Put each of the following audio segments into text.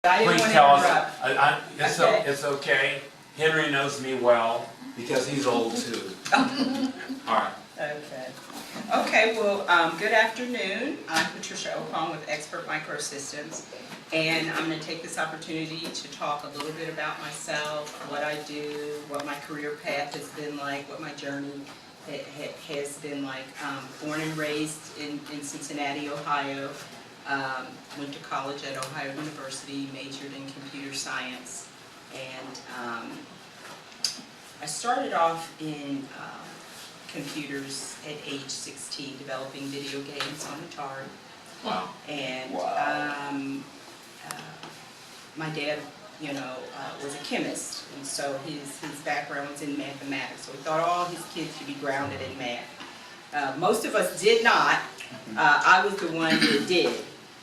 I didn't Please want to tell us. interrupt. Okay. It's okay. Henry knows me well because he's old too. All right. Okay. Okay, well, good afternoon. I'm Patricia Opong with Expert Microsystems, and I'm going to take this opportunity to talk a little bit about myself, what I do, what my career path has been like, what my journey has been like. Born and raised in Cincinnati, Ohio. Went to college at Ohio University, majored in computer science, and I started off in computers at age 16, developing video games on Atari. Wow. And Wow. My dad, was a chemist, and so his background was in mathematics. So he thought all his kids should be grounded in math. Most of us did not. I was the one that did.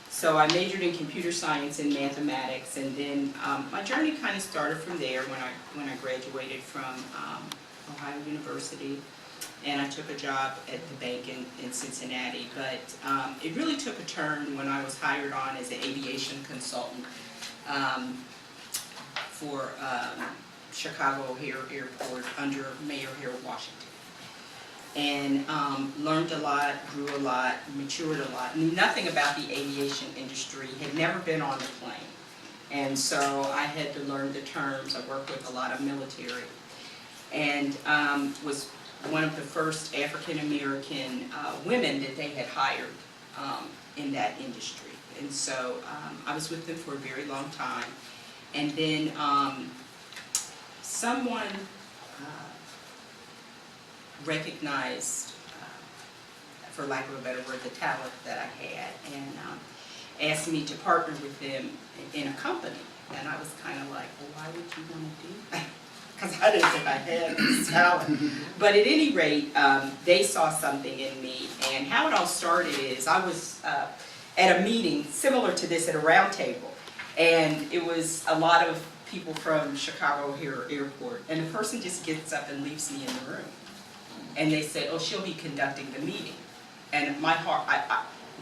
So I majored in computer science and mathematics, and then my journey kind of started from there when I graduated from Ohio University, and I took a job at the bank in Cincinnati. But it really took a turn when I was hired on as an aviation consultant for Chicago O'Hare Airport under Mayor Harold Washington. And learned a lot, grew a lot, matured a lot, knew nothing about the aviation industry, had never been on a plane. And so I had to learn the terms. I worked with a lot of military, and was one of the first African-American women that they had hired in that industry. And so I was with them for a very long time. And then someone recognized, for lack of a better word, the talent that I had, and asked me to partner with them in a company. And I was kind of like, well, why would you want to do that? Because I didn't think I had this talent. But at any rate, they saw something in me. And how it all started is I was at a meeting similar to this at a round table. And it was a lot of people from Chicago O'Hare Airport. And the person just gets up and leaves me in the room. And they said, oh, she'll be conducting the meeting. And my heart,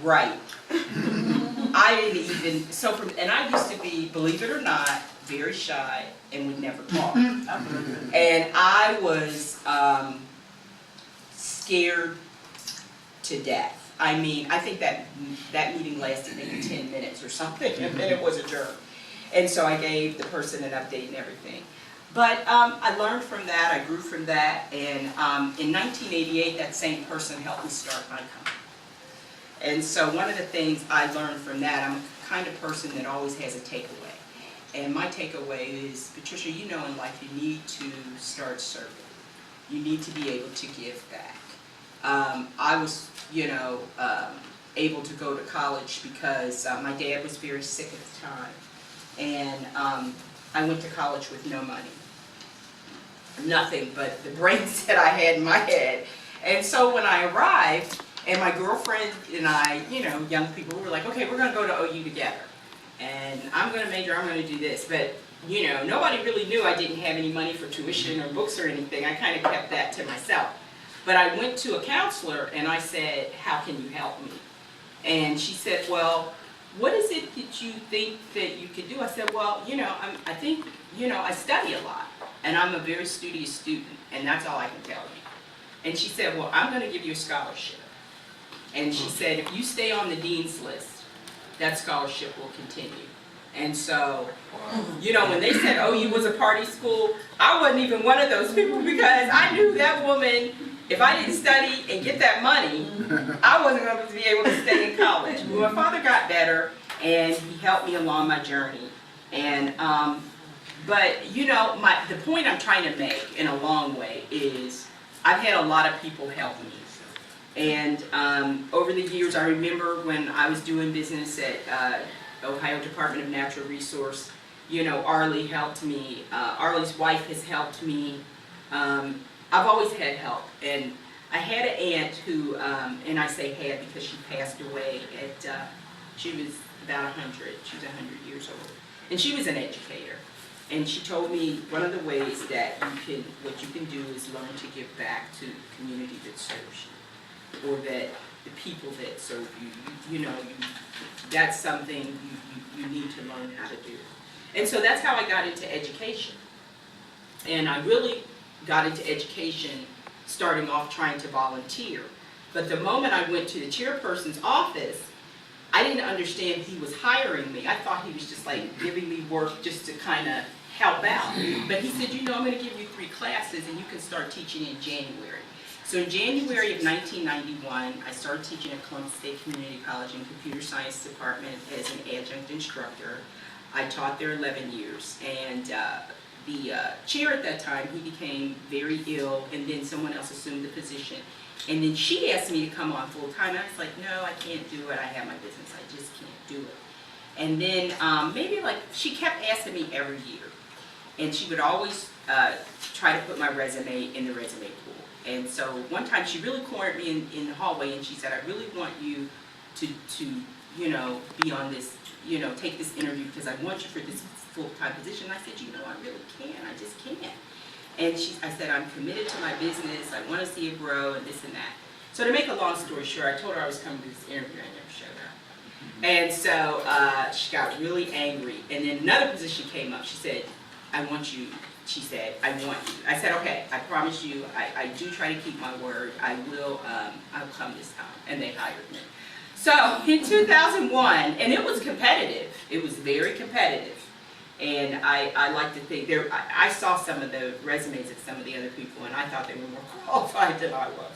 right. I didn't even, and I used to be, believe it or not, very shy and would never talk. And I was scared to death. I mean, I think that meeting lasted maybe 10 minutes or something, and then it was adjourned. And so I gave the person an update and everything. But I learned from that, I grew from that, and in 1988, that same person helped me start my company. And so one of the things I learned from that, I'm the kind of person that always has a takeaway. And my takeaway is, Patricia, you know in life you need to start serving. You need to be able to give back. I was, able to go to college because my dad was very sick at the time. And I went to college with no money. Nothing but the brains that I had in my head. And so when I arrived, and my girlfriend and I, young people, were like, okay, we're going to go to OU together. And I'm going to major, I'm going to do this. But, nobody really knew I didn't have any money for tuition or books or anything. I kind of kept that to myself. But I went to a counselor and I said, how can you help me? And she said, well, what is it that you think that you could do? I said, well, I think, I study a lot. And I'm a very studious student, and that's all I can tell you. And she said, well, I'm going to give you a scholarship. And she said, if you stay on the dean's list, that scholarship will continue. And so, when they said OU was a party school, I wasn't even one of those people, because I knew that woman, if I didn't study and get that money, I wasn't going to be able to stay in college. Well, my father got better, and he helped me along my journey. And but the point I'm trying to make in a long way is I've had a lot of people help me. And over the years, I remember when I was doing business at Ohio Department of Natural Resource, Arlie helped me. Arlie's wife has helped me. I've always had help. And I had an aunt who, and I say had because she passed away at, she was about 100. She was 100 years old. And she was an educator. And she told me one of the ways that what you can do is learn to give back to the community that serves you, or that the people that serve you. That's something you need to learn how to do. And so that's how I got into education. And I really got into education starting off trying to volunteer. But the moment I went to the chairperson's office, I didn't understand he was hiring me. I thought he was just like giving me work just to kind of help out. But he said, I'm going to give you 3 classes and you can start teaching in January. So in January of 1991, I started teaching at Columbus State Community College in Computer Science Department as an adjunct instructor. I taught there 11 years. And the chair at that time, he became very ill, and then someone else assumed the position. And then she asked me to come on full time, and I was like, no, I can't do it. I have my business. I just can't do it. And then she kept asking me every year. And she would always try to put my resume in the resume pool. And so one time she really cornered me in the hallway, and she said, I really want you to be on this, take this interview because I want you for this full-time position. And I said, I really can't. I just can't. And I said, I'm committed to my business. I want to see it grow and this and that. So to make a long story short, I told her I was coming to this interview. I never showed up. And so she got really angry. And then another position came up. She said, I want you. She said, I want you. I said, okay, I promise you. I do try to keep my word. I will. I'll come this time. And they hired me. So in 2001, and it was competitive. It was very competitive. And I like to think, I saw some of the resumes of some of the other people, and I thought they were more qualified than I was.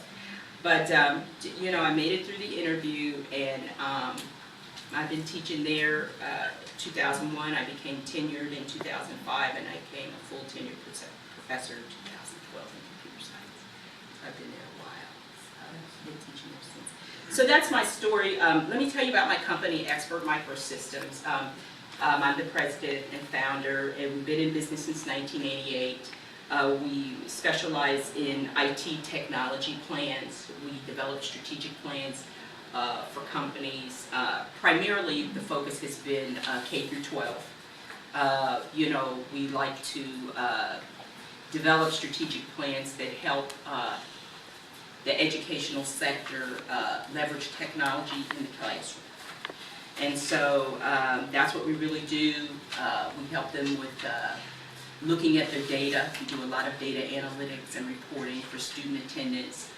But, I made it through the interview, and I've been teaching there 2001. I became tenured in 2005, and I became a full tenured professor in 2012 in computer science. I've been there a while. I've been teaching there since. So that's my story. Let me tell you about my company, Expert Microsystems. I'm the president and founder, and we've been in business since 1988. We specialize in IT technology plans. We develop strategic plans for companies. Primarily, the focus has been K through 12. We like to develop strategic plans that help the educational sector leverage technology in the classroom. And so that's what we really do. We help them with looking at their data. We do a lot of data analytics and reporting for student attendance,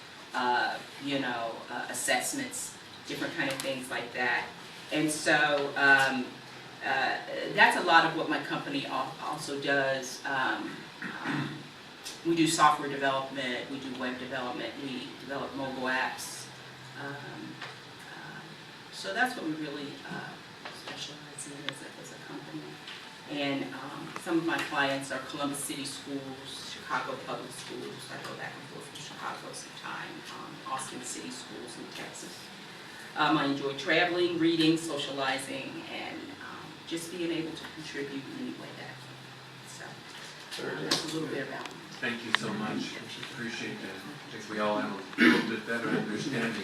assessments, different kind of things like that. And so that's a lot of what my company also does. We do software development, we do web development, we develop mobile apps. So that's what we really specialize in as a company. And some of my clients are Columbus City Schools, Chicago Public Schools. I go back and forth to Chicago sometime, Austin City Schools in Texas. I enjoy traveling, reading, socializing, and just being able to contribute in any way that I can. So that's a little bit about me. Thank you so much. Appreciate that. I think we all have a little bit better understanding